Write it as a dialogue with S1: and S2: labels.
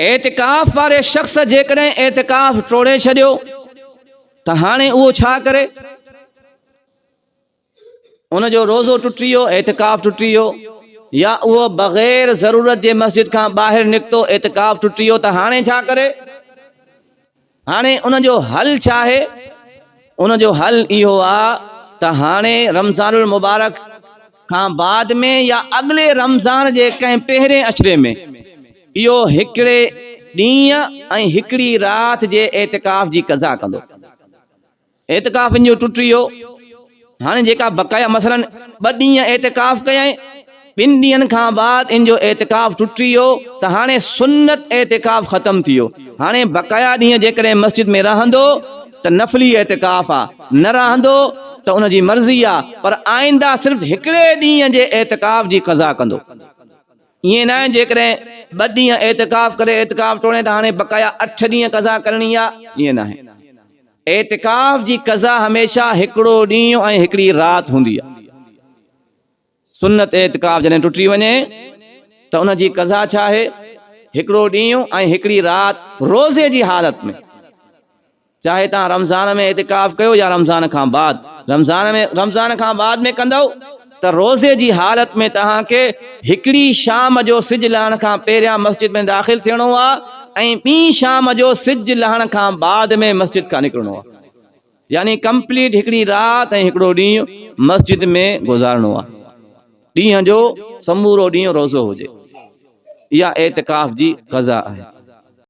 S1: एतिकाफ़ वारे शख़्स जेकॾहिं एतिकाफ़ टोड़े छॾियो त हाणे उहो छा करे? उनजो रोज़ो टुटी वियो, एतिकाफ़ टुटी वियो, या उहो बग़ैर ज़रूरत जे मस्जिद खां ॿाहिरि निकितो, एतिकाफ़ टुटी वियो, त हाणे छा करे? हाणे उनजो हल छा आहे? उनजो हल इहो आहे त हाणे रमज़ानुल मुबारक खां बाद में या अॻिले रमज़ान जे कंहिं पहिरें अशरे में इहो हिकिड़े ॾींहुं ऐं हिकिड़ी राति जे एतिकाफ़ जी क़ज़ा कंदो। एतिकाफ़ इन जो टुटी वियो, हाणे जेका बक़ाया मसलन 2 ॾींहं एतिकाफ़ कयई, 2 ॾींहंनि खां बाद इन जो एतिकाफ़ टुटी वियो त हाणे सुन्नत एतिकाफ़ ख़त्म थी वियो। हाणे बक़ाया ॾींहं जेकॾहिं मस्जिद में रहंदो त नफ़ली एतिकाफ़ आहे, न रहंदो त उनजी मर्ज़ी आहे, पर आइंदा सिर्फ़ु हिकिड़े ॾींहं जे एतिकाफ़ जी क़ज़ा कंदो। ईअं न आहे जेकॾहिं 2 ॾींहं एतिकाफ़ करे एतिकाफ़ टोड़े त हाणे बक़ाया 8 ॾींहं क़ज़ा करणी आहे, ईअं न आहे। एतिकाफ़ जी क़ज़ा हमेशा हिकिड़ो ॾींहुं ऐं हिकिड़ी राति हूंदी आहे। सुन्नत एतिकाफ़ जॾहिं टुटी वञे त उनजी क़ज़ा छा आहे? हिकिड़ो ॾींहुं ऐं हिकिड़ी राति रोज़े जी हालत में, चाहे तव्हां रमज़ान में एतिकाफ़ कयो या रमज़ान खां बाद। रमज़ान खां बाद में कंदव त रोज़े जी हालत में तव्हांखे हिकिड़ी शाम जो सिज लहण खां पहिरियां मस्जिद में दाख़िल थियणो आहे ऐं ॿी शाम जो सिज लहण खां बाद में मस्जिद खां निकिरणो आहे। यानी कंप्लीट हिकिड़ी राति ऐं हिकिड़ो ॾींहुं मस्जिद में गुज़ारणो आहे। ॾींहं जो समूरो ॾींहुं रोज़ो हुजे। इहा एतिकाफ़ जी क़ज़ा आहे।